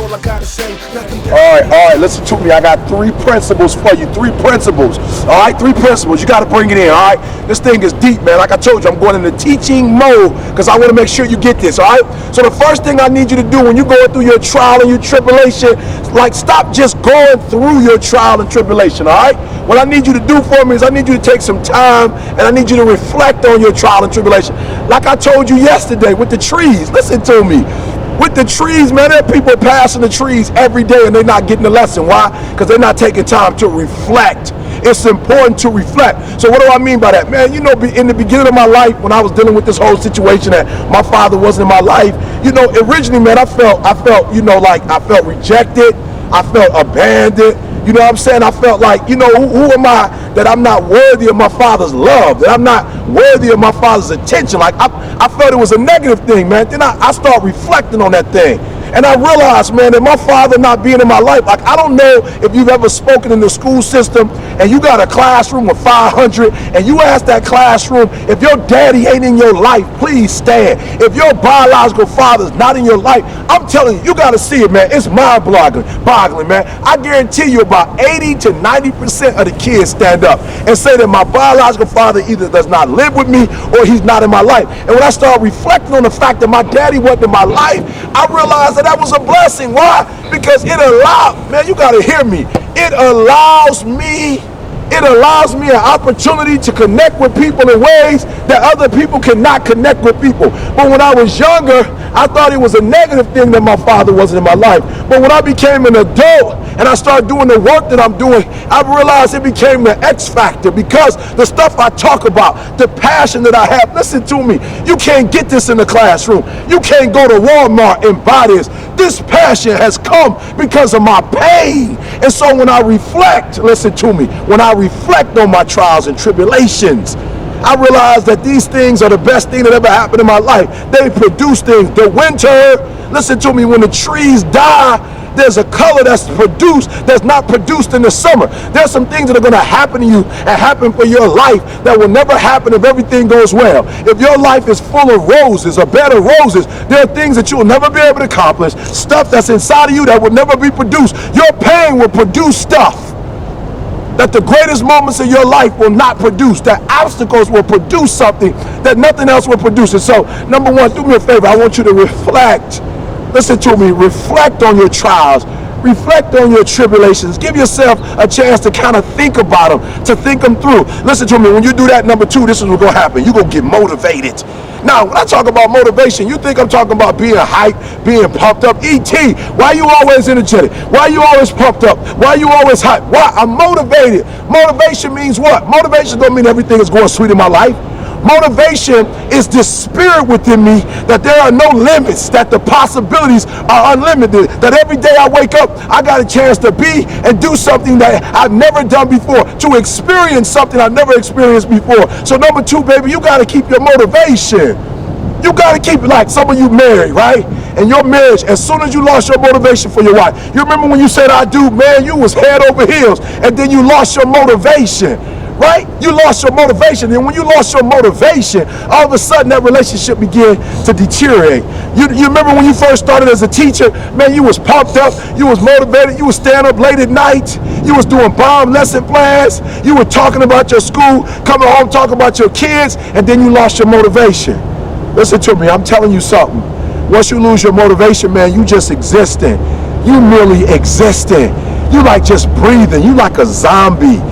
all I gotta say. All right, listen to me. I got 3 principles for you. 3 principles. All right, 3 principles. You got to bring it in. All right, this thing is deep, man. Like I told you, I'm going into teaching mode because I want to make sure you get this. All right. So the first thing I need you to do when you're going through your trial and your tribulation, like stop just going through your trial and tribulation. All right. What I need you to do for me is I need you to take some time and I need you to reflect on your trial and tribulation. Like I told you yesterday with the trees. Listen to me. With the trees, man, there are people passing the trees every day and they're not getting the lesson. Why? Because they're not taking time to reflect. It's important to reflect. So what do I mean by that? Man, you know, in the beginning of my life, when I was dealing with this whole situation that my father wasn't in my life, you know, originally, man, I felt, you know, like I felt rejected. I felt abandoned. You know what I'm saying? I felt like, you know, who am I that I'm not worthy of my father's love, that I'm not worthy of my father's attention? Like, I felt it was a negative thing, man. Then I started reflecting on that thing. And I realized, man, that my father not being in my life, like, I don't know if you've ever spoken in the school system and you got a classroom of 500 and you ask that classroom, if your daddy ain't in your life, please stand. If your biological father's not in your life, I'm telling you, you got to see it, man. It's mind-boggling, man. I guarantee you about 80 to 90% of the kids stand up and say that my biological father either does not live with me or he's not in my life. And when I started reflecting on the fact that my daddy wasn't in my life, I realized that was a blessing. Why? Because it allowed, man, you got to hear me. It allows me an opportunity to connect with people in ways that other people cannot connect with people. But when I was younger, I thought it was a negative thing that my father wasn't in my life. But when I became an adult and I started doing the work that I'm doing, I realized it became the X factor because the stuff I talk about, the passion that I have, listen to me, you can't get this in the classroom. You can't go to Walmart and buy this. This passion has come because of my pain. And so when I reflect, listen to me, when I reflect on my trials and tribulations, I realize that these things are the best thing that ever happened in my life. They produce things. The winter, listen to me, when the trees die, there's a color that's produced that's not produced in the summer. There's some things that are going to happen to you and happen for your life that will never happen if everything goes well. If your life is full of roses, a bed of roses, there are things that you will never be able to accomplish, stuff that's inside of you that will never be produced. Your pain will produce stuff that the greatest moments of your life will not produce. That obstacles will produce something that nothing else will produce. And so, number one, do me a favor. I want you to reflect. Listen to me. Reflect on your trials. Reflect on your tribulations. Give yourself a chance to kind of think about them, to think them through. Listen to me. When you do that, number two, this is what's going to happen. You're going to get motivated. Now, when I talk about motivation, you think I'm talking about being hyped, being pumped up. E.T., why are you always energetic? Why are you always pumped up? Why are you always hyped? Why? I'm motivated. Motivation means what? Motivation don't mean everything is going sweet in my life. Motivation is the spirit within me that there are no limits, that the possibilities are unlimited, that every day I wake up, I got a chance to be and do something that I've never done before, to experience something I've never experienced before. So number two, baby, you got to keep your motivation. You got to keep it. Like some of you married, right? And your marriage, as soon as you lost your motivation for your wife, you remember when you said, I do, man, you was head over heels, and then you lost your motivation. Right? You lost your motivation. And when you lost your motivation, all of a sudden that relationship began to deteriorate. You remember when you first started as a teacher, man, you was pumped up, you was motivated, you was staying up late at night, you was doing bomb lesson plans, you were talking about your school, coming home talking about your kids, and then you lost your motivation. Listen to me, I'm telling you something. Once you lose your motivation, man, you just existing. You merely existing. You like just breathing. You like a zombie.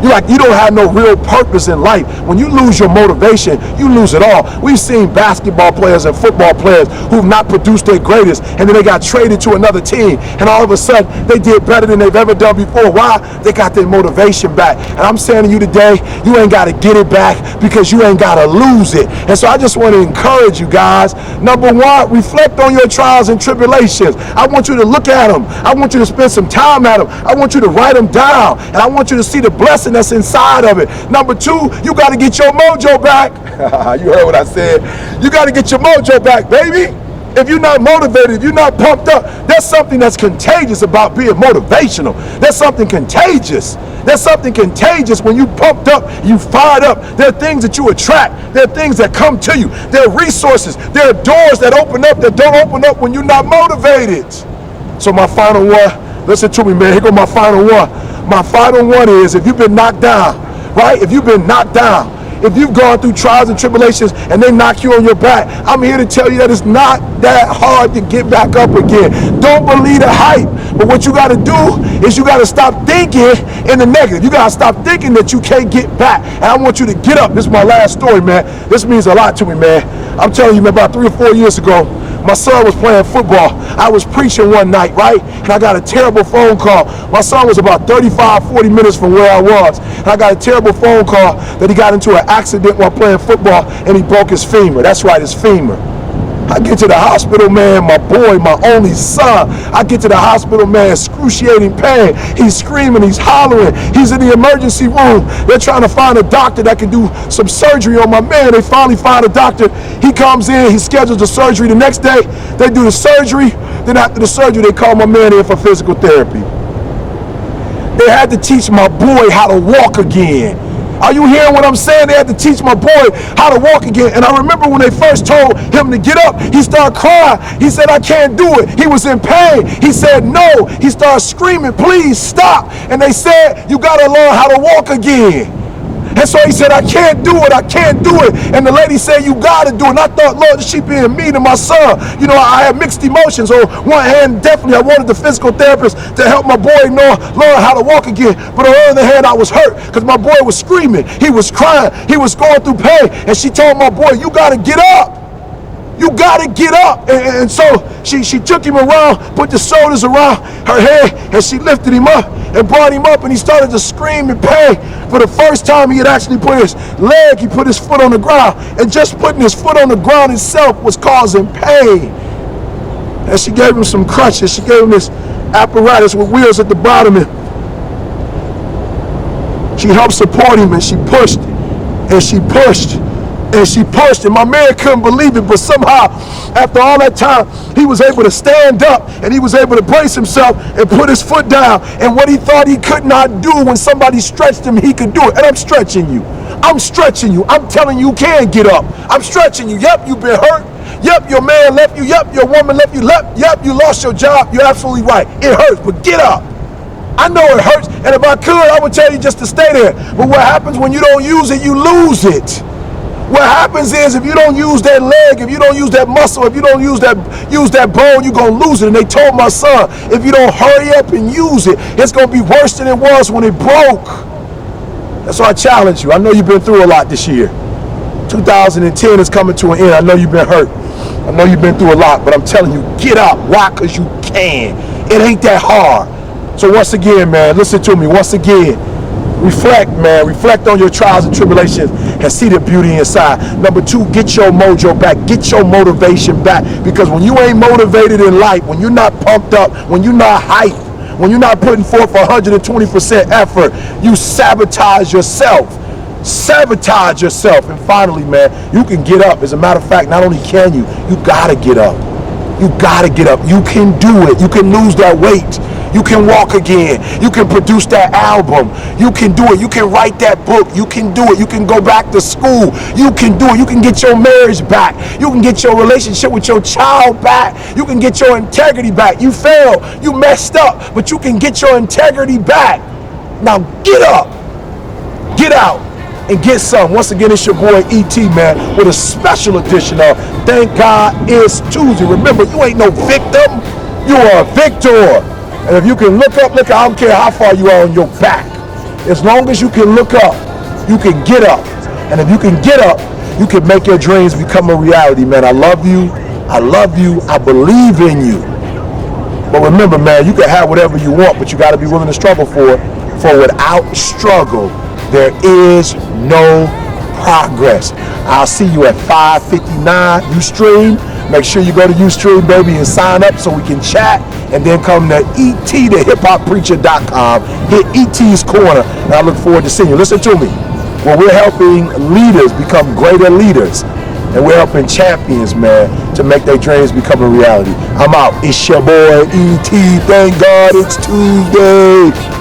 You don't have no real purpose in life. When you lose your motivation, you lose it all. We've seen basketball players and football players who've not produced their greatest, and then they got traded to another team, and all of a sudden they did better than they've ever done before. Why? They got their motivation back. And I'm saying to you today, you ain't got to get it back because you ain't got to lose it. And so I just want to encourage you guys. Number one, reflect on your trials and tribulations. I want you to look at them. I want you to spend some time at them. I want you to write them down, and I want you to see the blessing that's inside of it. Number two, you got to get your mojo back. You heard what I said. You got to get your mojo back, baby. If you're not motivated, if you're not pumped up, there's something that's contagious about being motivational. There's something contagious. There's something contagious when you pumped up, you fired up. There are things that you attract. There are things that come to you. There are resources. There are doors that open up that don't open up when you're not motivated. So my final one, listen to me, man. Here go my final one. My final one is, if you've been knocked down, right? If you've been knocked down, if you've gone through trials and tribulations and they knock you on your back, I'm here to tell you that it's not that hard to get back up again. Don't believe the hype. But what you got to do is you got to stop thinking in the negative. You got to stop thinking that you can't get back. And I want you to get up. This is my last story, man. This means a lot to me, man. I'm telling you, man, about 3 or 4 years ago, my son was playing football. I was preaching one night, right? And I got a terrible phone call. My son was about 35, 40 minutes from where I was. And I got a terrible phone call that he got into an accident while playing football and he broke his femur. That's right, his femur. I get to the hospital, man, my boy, my only son. I get to the hospital, man, excruciating pain. He's screaming, he's hollering. He's in the emergency room. They're trying to find a doctor that can do some surgery on my man. They finally find a doctor. He comes in, he schedules the surgery. The next day, they do the surgery. Then after the surgery, they call my man in for physical therapy. They had to teach my boy how to walk again. Are you hearing what I'm saying? They had to teach my boy how to walk again. And I remember when they first told him to get up, he started crying. He said, I can't do it. He was in pain. He said, no. He started screaming, please stop. And they said, you got to learn how to walk again. And so he said, I can't do it. I can't do it. And the lady said, you got to do it. And I thought, Lord, she being mean to my son. You know, I had mixed emotions. On one hand, definitely, I wanted the physical therapist to help my boy learn how to walk again. But on the other hand, I was hurt because my boy was screaming. He was crying. He was going through pain. And she told my boy, you got to get up. You got to get up. And so she took him around, put the shoulders around her head, and she lifted him up and brought him up, and he started to scream in pain. For the first time he had actually put his leg, he put his foot on the ground, and just putting his foot on the ground itself was causing pain. And she gave him some crutches. She gave him this apparatus with wheels at the bottom, and she helped support him, and she pushed, and she pushed, and she pushed, and my man couldn't believe it, but somehow, after all that time, he was able to stand up, and he was able to brace himself and put his foot down, and what he thought he could not do when somebody stretched him, he could do it. And I'm stretching you. I'm stretching you. I'm telling you, you can get up. I'm stretching you. Yep, you've been hurt. Yep, your man left you. Yep, your woman left you. Yep, you lost your job. You're absolutely right. It hurts, but get up. I know it hurts, and if I could, I would tell you just to stay there. But what happens when you don't use it, you lose it. What happens is, if you don't use that leg, if you don't use that muscle, if you don't use that bone, you're going to lose it. And they told my son, if you don't hurry up and use it, it's going to be worse than it was when it broke. That's why I challenge you. I know you've been through a lot this year. 2010 is coming to an end. I know you've been hurt. I know you've been through a lot, but I'm telling you, get up. Why? Because you can. It ain't that hard. So once again, man, listen to me. Once again, reflect, man. Reflect on your trials and tribulations and see the beauty inside. Number 2, get your mojo back. Get your motivation back. Because when you ain't motivated in life, when you're not pumped up, when you're not hyped, when you're not putting forth 120% effort, you sabotage yourself. Sabotage yourself. And finally, man, you can get up. As a matter of fact, not only can you gotta get up. You gotta get up. You can do it. You can lose that weight. You can walk again. You can produce that album. You can do it. You can write that book. You can do it. You can go back to school. You can do it. You can get your marriage back. You can get your relationship with your child back. You can get your integrity back. You failed. You messed up. But you can get your integrity back. Now get up. Get out. And get some. Once again, it's your boy E.T., man, with a special edition of Thank God It's Tuesday. Remember, you ain't no victim. You are a victor. And if you can look up, I don't care how far you are on your back. As long as you can look up, you can get up. And if you can get up, you can make your dreams become a reality, man. I love you. I love you. I believe in you. But remember, man, you can have whatever you want, but you got to be willing to struggle for it. For without struggle, there is no progress. I'll see you at 5:59 Ustream. Make sure you go to Ustream, baby, and sign up so we can chat. And then come to ET to hiphoppreacher.com. Hit ET's Corner. And I look forward to seeing you. Listen to me. Well, we're helping leaders become greater leaders. And we're helping champions, man, to make their dreams become a reality. I'm out. It's your boy, ET. Thank God it's Tuesday.